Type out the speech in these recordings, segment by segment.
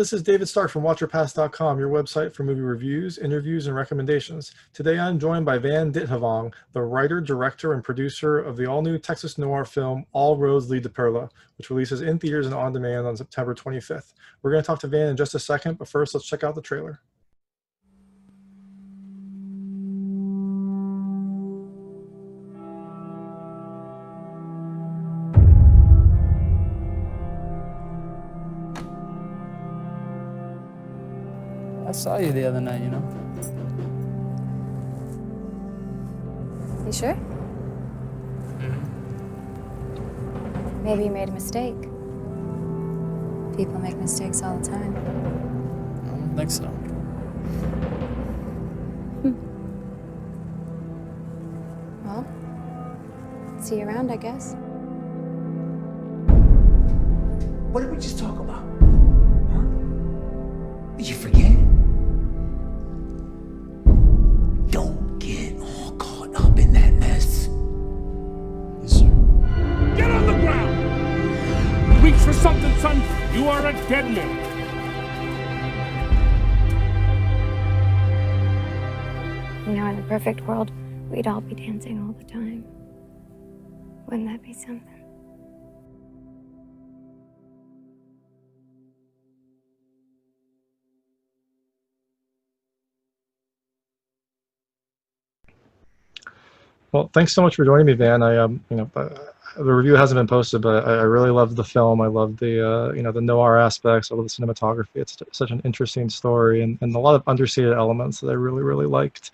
this is David Stark from WatchYourPass.com, your website for movie reviews, interviews, and recommendations. Today I'm joined by Van Ditthavong, the writer, director, and producer of the all-new Texas Noir film All Roads Lead to Pearla, which releases in theaters and on demand on September 25th. We're going to talk to Van in just a second, but first let's check out the trailer. I saw you the other night, you know. You sure? Maybe you made a mistake. People make mistakes all the time. I don't think so. Well, see you around, I guess. What did we just talk about? Huh? Did you forget? Don't get all caught up in that mess. Yes, sir. Get on the ground! Reach for something, son. You are a dead man. You know, in the perfect world, we'd all be dancing all the time. Wouldn't that be something? Well, thanks so much for joining me, Van. The review hasn't been posted, but I really loved the film. I loved the the noir aspects. I love the cinematography. It's such an interesting story and a lot of understated elements that I really, really liked.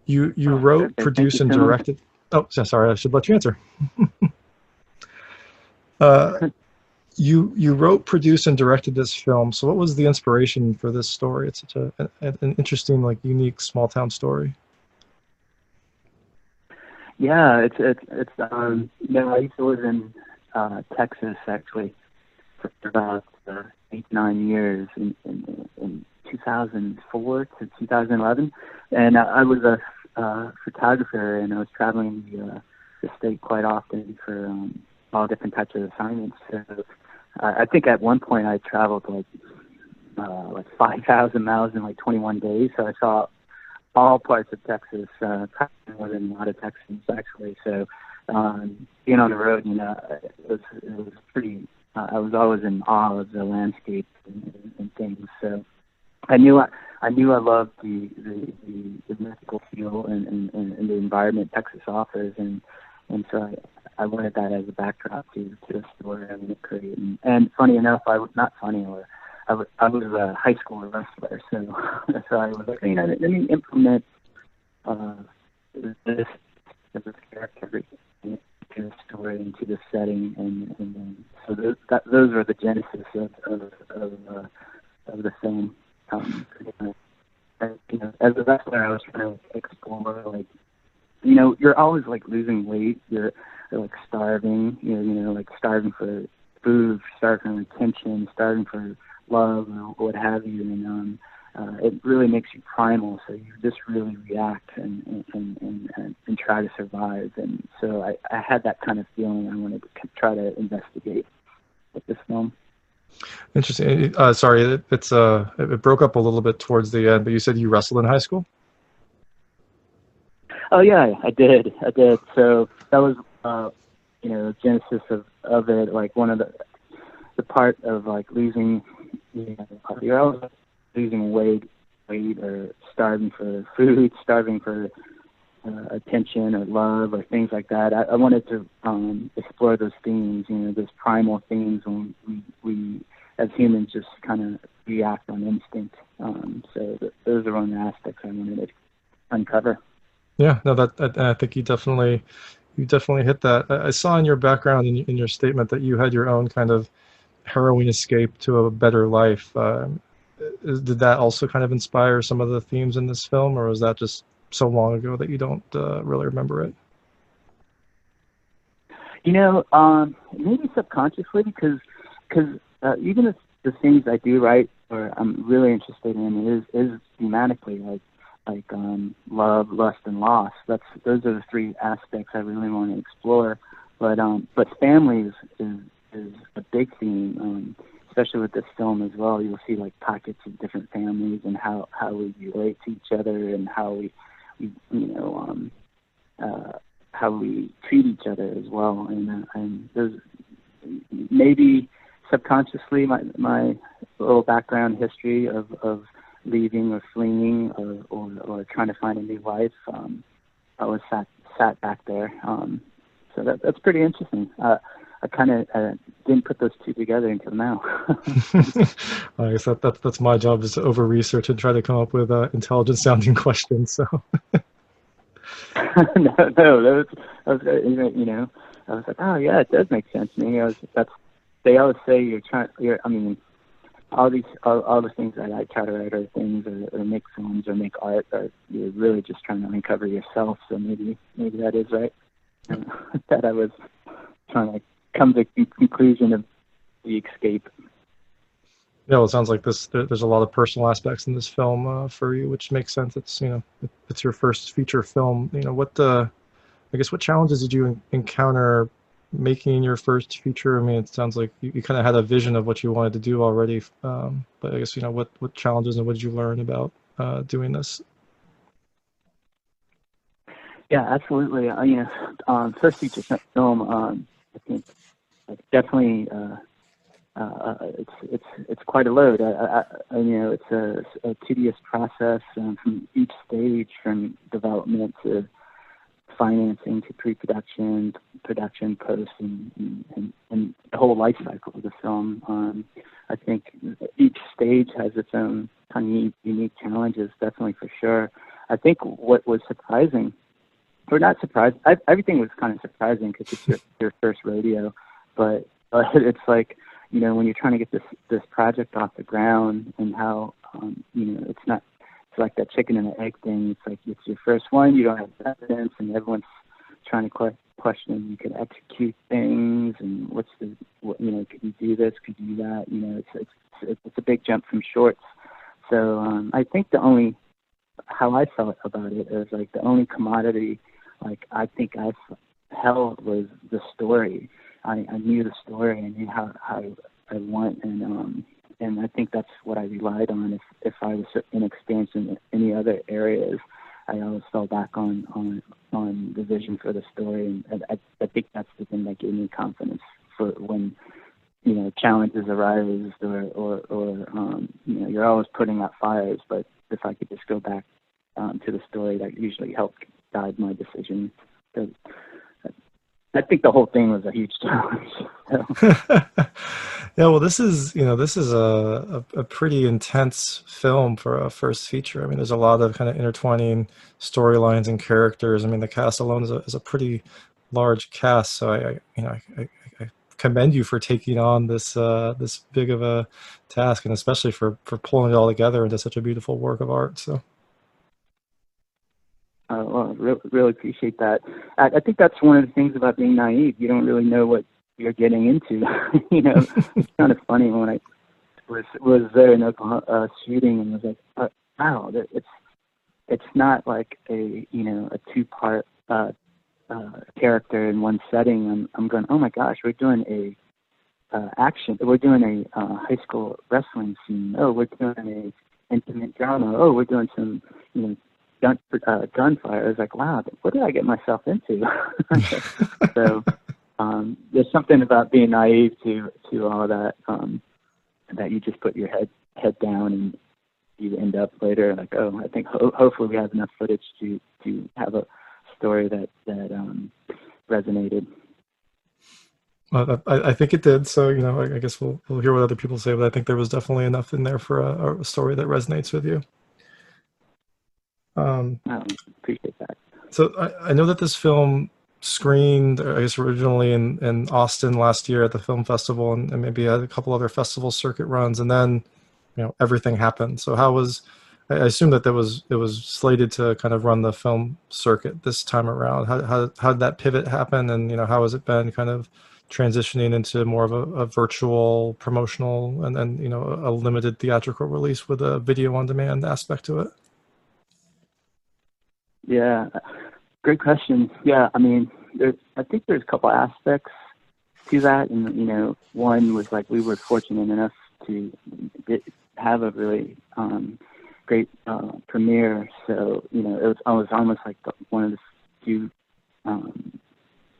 You wrote, produced, and directed. Oh, sorry, I should let you answer. You wrote, produced, and directed this film. So, what was the inspiration for this story? It's such an interesting, unique small town story. Yeah, I used to live in Texas actually for about 8-9 years in 2004 to 2011, and I was a photographer, and I was traveling the state quite often for all different types of assignments. So I think at one point I traveled like 5,000 miles in 21 days. So I saw all parts of Texas, probably more than a lot of Texans actually. So being on the road, it was pretty. I was always in awe of the landscape and things. So I knew I loved the mythical feel and the environment Texas offers, and so I wanted that as a backdrop to the story I'm going to create. And funny enough, I was a high school wrestler, so I was like, let me implement this character into the story, into the setting, and so those are the genesis of the film. As a wrestler, I was trying to explore, you're always losing weight, you're starving, starving for food, starving for attention, starving for love, or what have you, and it really makes you primal. So you just really react and try to survive. And so I had that kind of feeling I wanted to try to investigate with this film. Interesting. Sorry, it broke up a little bit towards the end, but you said you wrestled in high school? Oh yeah, I did. So that was genesis of it. One of the part of losing. You're always losing weight or starving for food, starving for attention or love or things like that. I wanted to explore those themes, those primal themes when we as humans just kind of react on instinct. So those are one of the aspects I wanted to uncover. Yeah, no, I think you definitely hit that. I saw in your background in your statement that you had your own kind of harrowing escape to a better life. Did that also kind of inspire some of the themes in this film, or was that just so long ago that you don't really remember it? Maybe subconsciously, because even if the things I do write or I'm really interested in is thematically like love, lust, and loss. Those are the three aspects I really want to explore. But family is a big theme. especially with this film as well, you'll see like pockets of different families and how we relate to each other and how we how we treat each other as well. And there's maybe subconsciously my little background history of leaving or fleeing or trying to find a new life. I was sat back there. So that's pretty interesting. I kind of didn't put those two together until now. I guess that's my job, is to over research and try to come up with intelligent sounding questions. So no, that was you know, I was like, oh yeah, it does make sense to me. They always say I mean, all the things that I try to write are things or make films or make art, or you're really just trying to uncover yourself. So maybe that is right. That I was trying to come to the conclusion of the escape. yeah, well, it sounds like there's a lot of personal aspects in this film for you, which makes sense. It's it's your first feature film. I guess what challenges did you encounter making your first feature? I mean, it sounds like you kind of had a vision of what you wanted to do already, but I guess what challenges and what did you learn about doing this? Yeah, absolutely. First feature film. I think definitely it's quite a load. It's a tedious process from each stage, from development to financing to pre-production, production, post, and the whole life cycle of the film. I think each stage has its own kind of unique challenges, definitely, for sure. I think what was surprising, or not surprised, everything was kind of surprising because it's your first rodeo, but it's like, when you're trying to get this project off the ground, and how it's like that chicken and the egg thing. It's like it's your first one, you don't have evidence, and everyone's trying to question you can execute things, and could you do this, could you do that? It's a big jump from shorts. So I think how I felt about it is like the only commodity I think I held was the story. I knew the story, and knew how I want, and I think that's what I relied on. If I was inexperienced in any other areas, I always fell back on the vision for the story, and I think that's the thing that gave me confidence for when challenges arise, or you're always putting out fires. But if I could just go back to the story, that usually helped guide my decision. So I think the whole thing was a huge challenge. So. Yeah, well, this is a pretty intense film for a first feature. I mean, there's a lot of kind of intertwining storylines and characters. I mean, the cast alone is a pretty large cast. So I commend you for taking on this big of a task, and especially for pulling it all together into such a beautiful work of art. So. Well, really appreciate that. I think that's one of the things about being naive. You don't really know what you're getting into. It's kind of funny when I was there in Oklahoma shooting, and was like, wow, it's not like a two-part character in one setting. I'm going, oh my gosh, we're doing we're doing a high school wrestling scene. Oh, we're doing a intimate drama. Oh, we're doing some gunfire. I was like, wow, what did I get myself into? So there's something about being naive to all of that, that you just put your head down, and you end up later like, oh, I think hopefully we have enough footage to have a story that resonated. Well, I think it did. So I guess we'll hear what other people say, but I think there was definitely enough in there for a story that resonates with you. I appreciate that. So I know that this film screened, I guess, originally in Austin last year at the film festival, and maybe had a couple other festival circuit runs, and then everything happened. So I assume that it was slated to kind of run the film circuit this time around. How did that pivot happen, and how has it been kind of transitioning into more of a virtual promotional and a limited theatrical release with a video on demand aspect to it? Yeah, great question. Yeah, I mean, I think there's a couple aspects to that, and one was like we were fortunate enough to have a really great premiere. So it was almost like one of the few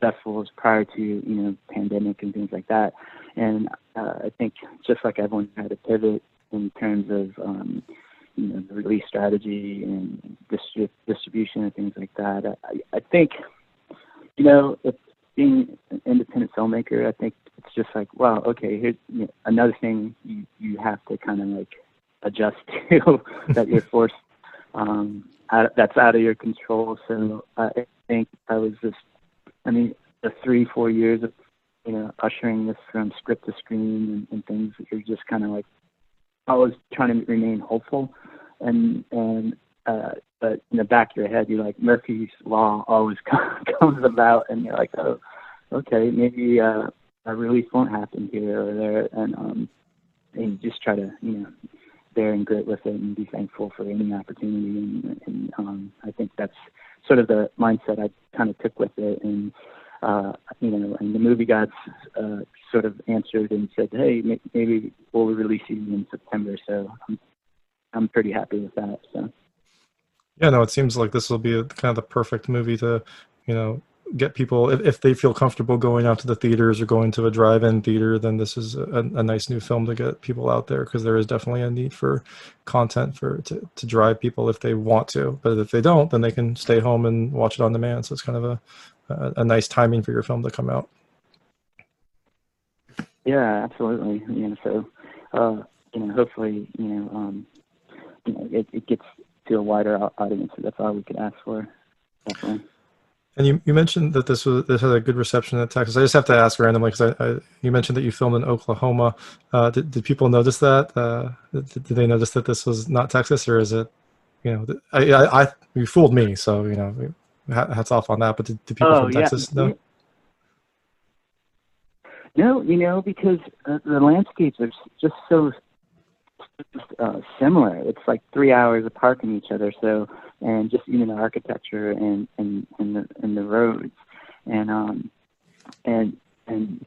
festivals prior to pandemic and things like that. And I think just like everyone had to pivot in terms of the release strategy and distribution and things like that. I think if being an independent filmmaker, I think it's just like, wow, okay, here's another thing you have to kind of like adjust to that you're forced that's out of your control. So I think I was just, the 3-4 years of ushering this from script to screen and things, you're just kind of like always trying to remain hopeful, but in the back of your head, you're like, Murphy's Law always comes about, and you're like, oh, okay, maybe a release won't happen here or there, and you just try to bear and grit with it and be thankful for any opportunity, and I think that's sort of the mindset I kind of took with it, and and the movie gods sort of answered and said, hey, maybe we'll release you in September, so I'm pretty happy with that. So. Yeah, no, it seems like this will be kind of the perfect movie to, get people, if they feel comfortable going out to the theaters or going to a drive-in theater, then this is a nice new film to get people out there, because there is definitely a need for content to drive people if they want to. But if they don't, then they can stay home and watch it on demand. So it's kind of a nice timing for your film to come out. Yeah, absolutely. So hopefully it gets to a wider audience. So that's all we could ask for. Definitely. And you mentioned that this had a good reception in Texas. I just have to ask randomly, because you mentioned that you filmed in Oklahoma. Did people notice that? Did they notice that this was not Texas, or is it? You fooled me, so hats off on that. But did people from Texas know? No, because the landscapes are just so similar. It's like 3 hours apart from each other. So, and just the architecture and the roads, and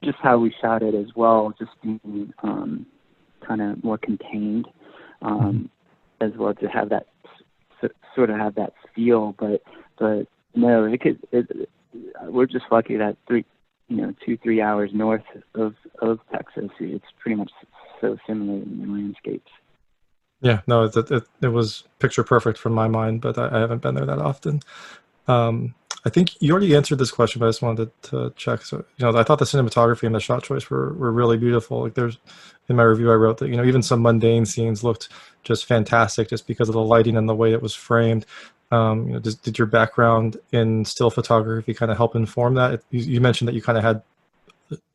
just how we shot it as well, just being kind of more contained, as well, to have that sort of have that feel. But no, we're just lucky that 2-3 hours north of Texas, it's pretty much so similar in the landscapes. Yeah, no, it was picture perfect from my mind, but I haven't been there that often. I think you already answered this question, but I just wanted to check. So, I thought the cinematography and the shot choice were really beautiful. Like, in my review, I wrote that, even some mundane scenes looked just fantastic just because of the lighting and the way it was framed. Did your background in still photography kind of help inform that? You mentioned that you kind of had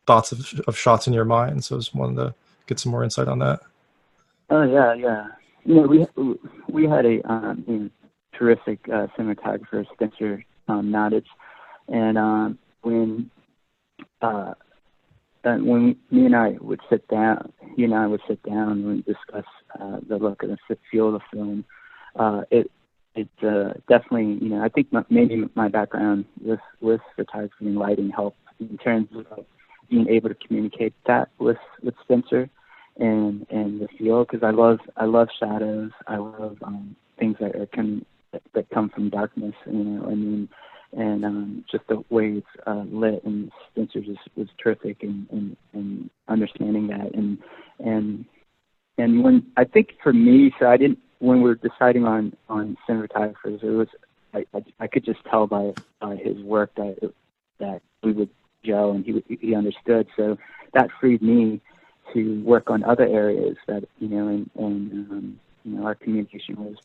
thoughts of shots in your mind, so I just wanted to get some more insight on that. Oh yeah. We had a terrific cinematographer, Spencer Nottage, and when me and I would sit down, and discuss the look and the feel of the film. It definitely, I think maybe my background with photography and lighting helped in terms of being able to communicate that with Spencer and the feel, because I love shadows. I love things that come from darkness, and just the way it's lit. And Spencer just was terrific in understanding that. And when, I think for me, so when we were deciding on cinematographers, it was I could just tell by his work that we would gel, and he understood. So that freed me to work on other areas that and our communication was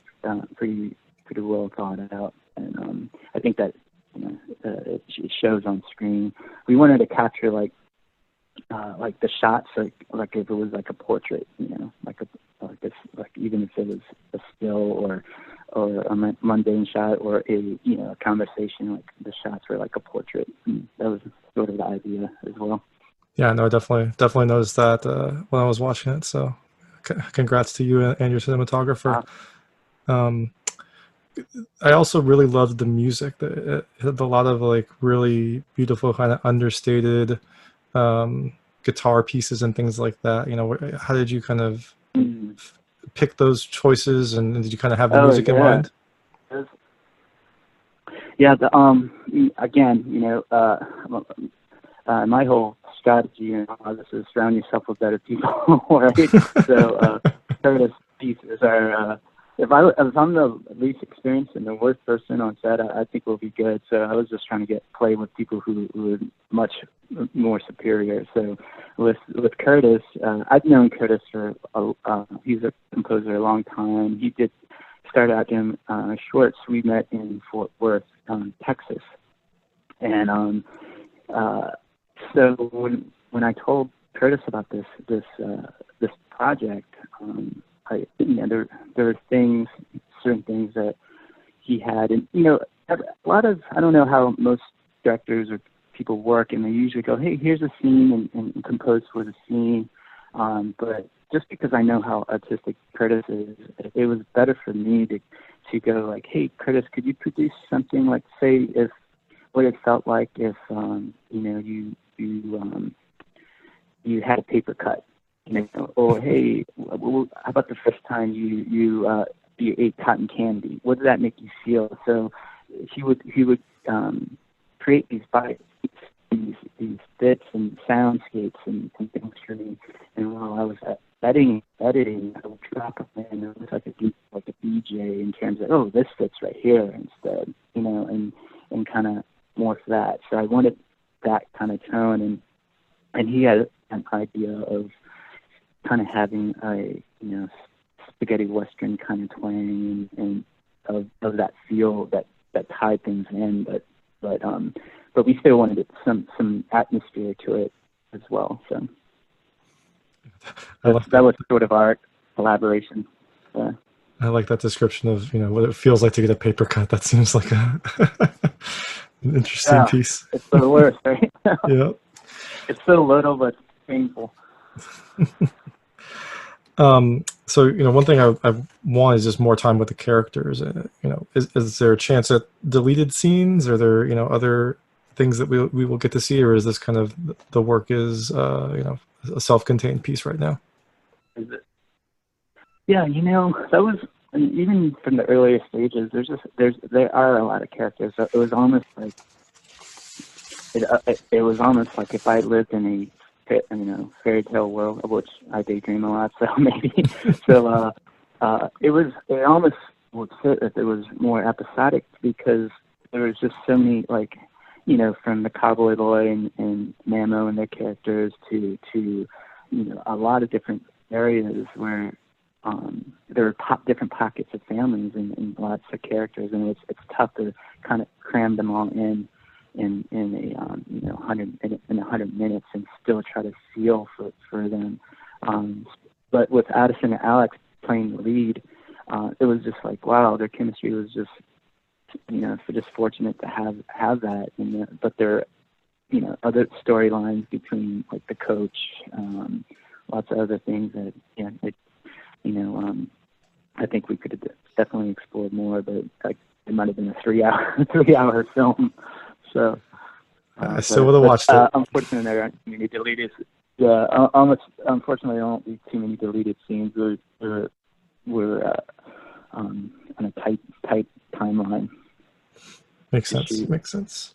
pretty well thought out, and I think that it shows on screen. We wanted to capture like the shots, like if it was like a portrait, like even if it was a still or a mundane shot, or a conversation, like the shots were like a portrait. And that was sort of the idea as well. Yeah, no, I definitely noticed that when I was watching it. So, congrats to you and your cinematographer. Wow. I also really loved the music. It had a lot of like really beautiful, kind of understated guitar pieces and things like that? You know, how did you kind of Mm. pick those choices, and did you kind of have the Oh, music in yeah. mind? Yeah, again, you know, my whole strategy, you know, this is surround yourself with better people, right? So, Curtis pieces are, if I'm the least experienced and the worst person on set, I think we'll be good. So I was just trying to play with people who are much more superior. So with Curtis, I've known Curtis for he's a composer a long time. He did start out doing shorts. We met in Fort Worth, Texas, and so when I told Curtis about this project, there were certain things that he had, and you know, a lot of, I don't know how most directors or people work, and they usually go, hey, here's a scene, and compose for the scene. But just because I know how artistic Curtis is, it was better for me to go like, hey, Curtis, could you produce something like, say, if what it felt like if you know, you had a paper cut, you know, or hey, how about the first time you ate cotton candy? What did that make you feel? So he would create these bits and soundscapes and things for me. And while I was editing, I would drop them in. It was like a DJ in terms of, oh, this fits right here instead, you know, and kind of morph that. So I wanted that kind of tone, and he had an idea of kind of having a, you know, spaghetti western kind of twang and of that feel that tied things in, but we still wanted some atmosphere to it as well. So that was sort of our collaboration. I like that description of, you know, what it feels like to get a paper cut. That seems like an interesting piece. It's the worst, right? Yeah. It's so little, but painful. So, you know, one thing I want is just more time with the characters. You know, is there a chance at deleted scenes? Are there, you know, other things that we will get to see, or is this kind of the work is, you know, a self-contained piece right now? Yeah, you know, that was, even from the earlier stages. There are a lot of characters. So it was almost like it was almost like if I lived in a, you know, fairy tale world, of which I daydream a lot. So maybe it almost would fit if it was more episodic, because there was just so many, like, you know, from the cowboy boy and Mamo and their characters to you know, a lot of different areas where there are different pockets of families and lots of characters, and it's tough to kind of cram them all in a you know, 100 minutes and still try to feel for them. But with Addison and Alex playing the lead, it was just like, wow, their chemistry was just, you know, just fortunate to have that. But there are, you know, other storylines between, like, the coach, lots of other things that, yeah, you know, I think we could have definitely explored more, but like, it might have been a 3-hour film. So I still would have watched it. Unfortunately, there aren't too many deleted. Yeah, unfortunately, there won't be too many deleted scenes. We're on a tight timeline. Makes sense.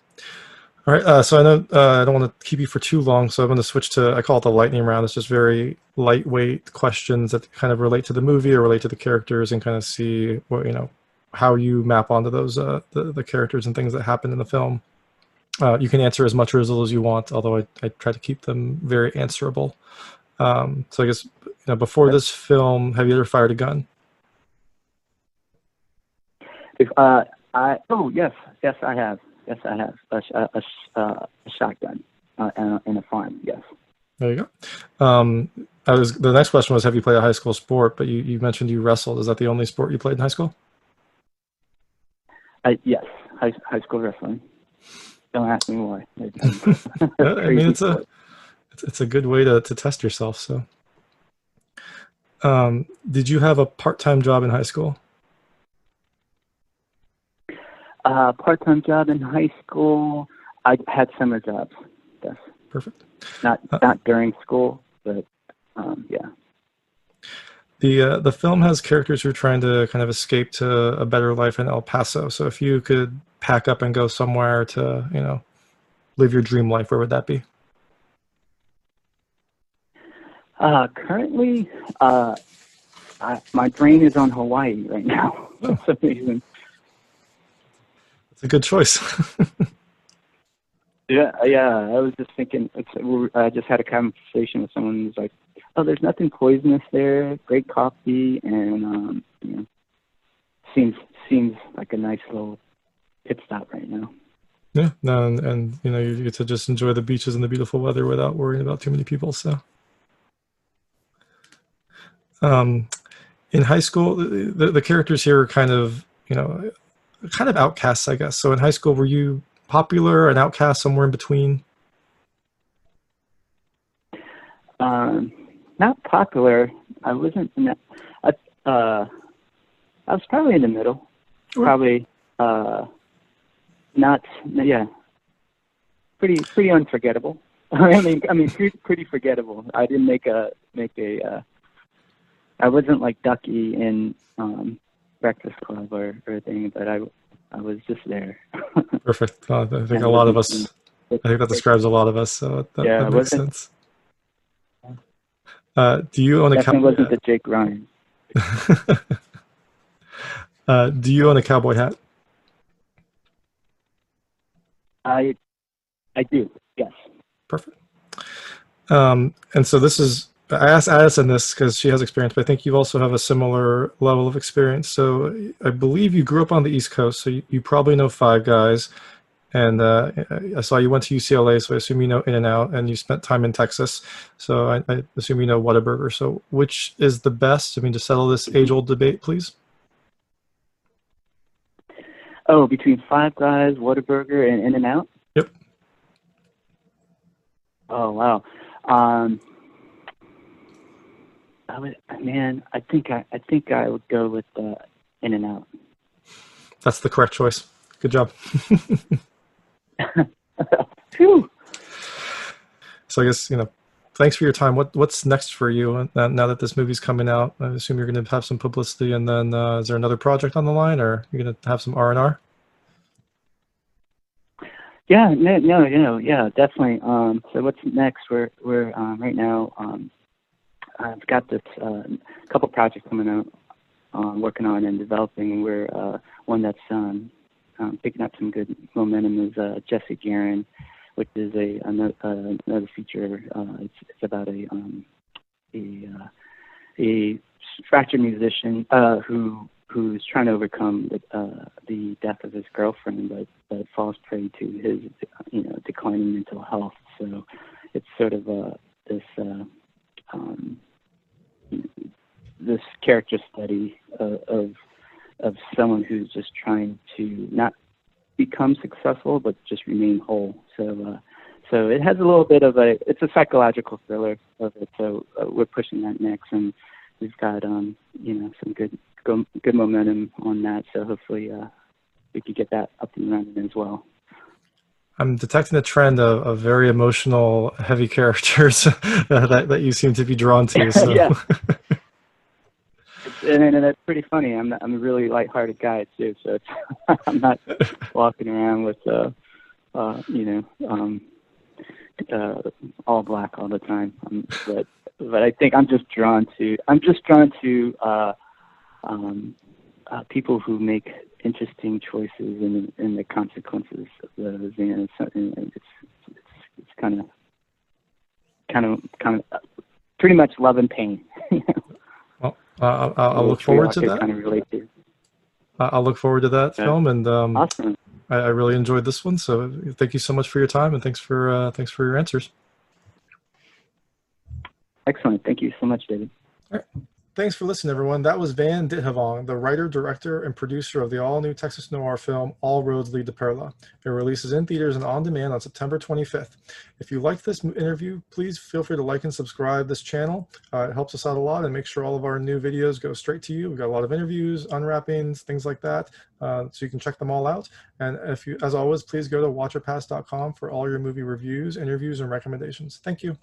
All right, so I know I don't want to keep you for too long, so I'm going to switch to, I call it the lightning round. It's just very lightweight questions that kind of relate to the movie or relate to the characters, and kind of see what, you know, how you map onto those the characters and things that happen in the film. You can answer as much or as little as you want, although I try to keep them very answerable. So I guess, you know, before this film, have you ever fired a gun? Yes, I have. Yes, I have a shotgun in a farm. Yes. There you go. The next question was, have you played a high school sport? But you mentioned you wrestled. Is that the only sport you played in high school? Yes, high school wrestling. Don't ask me why. I mean, it's a good way to test yourself. So, did you have a part-time job in high school? Part-time job in high school. I had summer jobs. Yes. Perfect. Not during school, but yeah. The film has characters who are trying to kind of escape to a better life in El Paso. So if you could pack up and go somewhere to, live your dream life, where would that be? Currently, my brain is on Hawaii right now. Oh. For some reason. It's a good choice. Yeah. I was just thinking. I just had a conversation with someone who's like, "Oh, there's nothing poisonous there. Great coffee, and seems like a nice little pit stop right now." Yeah, no, and you get to just enjoy the beaches and the beautiful weather without worrying about too many people. So, in high school, the characters here are kind of outcasts, I guess. So in high school, were you popular, an outcast, somewhere in between? Not popular. I wasn't in that. I was probably in the middle. Sure. Probably not. Yeah. Pretty unforgettable. I mean, pretty forgettable. I didn't make a. I wasn't like Ducky in Breakfast Club or anything, but I was just there. Perfect. I think a lot of us. I think that describes a lot of us. So that makes sense. Do you own a Definitely cowboy wasn't the Jake Ryan. Do you own a cowboy hat? I do. Yes. Perfect. And so I asked Addison this because she has experience, but I think you also have a similar level of experience. So I believe you grew up on the East Coast, so you probably know Five Guys. And I saw you went to UCLA, so I assume you know In-N-Out, and you spent time in Texas. So I assume you know Whataburger. So which is the best? I mean, to settle this age-old debate, please. Oh, between Five Guys, Whataburger, and In-N-Out? Yep. Oh, wow. I think I would go with In-N-Out. That's the correct choice. Good job. Phew. So I guess, thanks for your time. What's next for you now that this movie's coming out? I assume you're going to have some publicity, and then is there another project on the line, or you're going to have some R&R? Yeah, no, definitely. So what's next? We're right now. I've got this couple projects coming out, working on and developing. We're one that's picking up some good momentum is Jesse Guerin, which is another feature. It's about a fractured musician who's trying to overcome the death of his girlfriend, but falls prey to his declining mental health. So it's sort of this character study of someone who's just trying to not become successful but just remain whole. So it has a little bit of it's a psychological thriller of it. So we're pushing that next, and we've got some good momentum on that. So hopefully we could get that up and running as well. I'm detecting a trend of very emotional, heavy characters that you seem to be drawn to. So. Yeah. And that's pretty funny. I'm a really lighthearted guy too, so I'm not walking around with all black all the time. But I think I'm just drawn to people who make interesting choices and the consequences of those. It's kind of pretty much love and pain. Well, I'll look forward to that. Kind of relate to. I'll look forward to that film, and awesome. I really enjoyed this one. So thank you so much for your time, and thanks for your answers. Excellent. Thank you so much, David. All right. thanks for listening, everyone. That was Van Ditthavong, the writer, director, and producer of the all-new Texas Noir film, All Roads Lead to Pearla. It releases in theaters and on demand on September 25th. If you liked this interview, please feel free to like and subscribe this channel. It helps us out a lot and make sure all of our new videos go straight to you. We've got a lot of interviews, unwrappings, things like that, so you can check them all out. And if you, as always, please go to watcherpass.com for all your movie reviews, interviews, and recommendations. Thank you.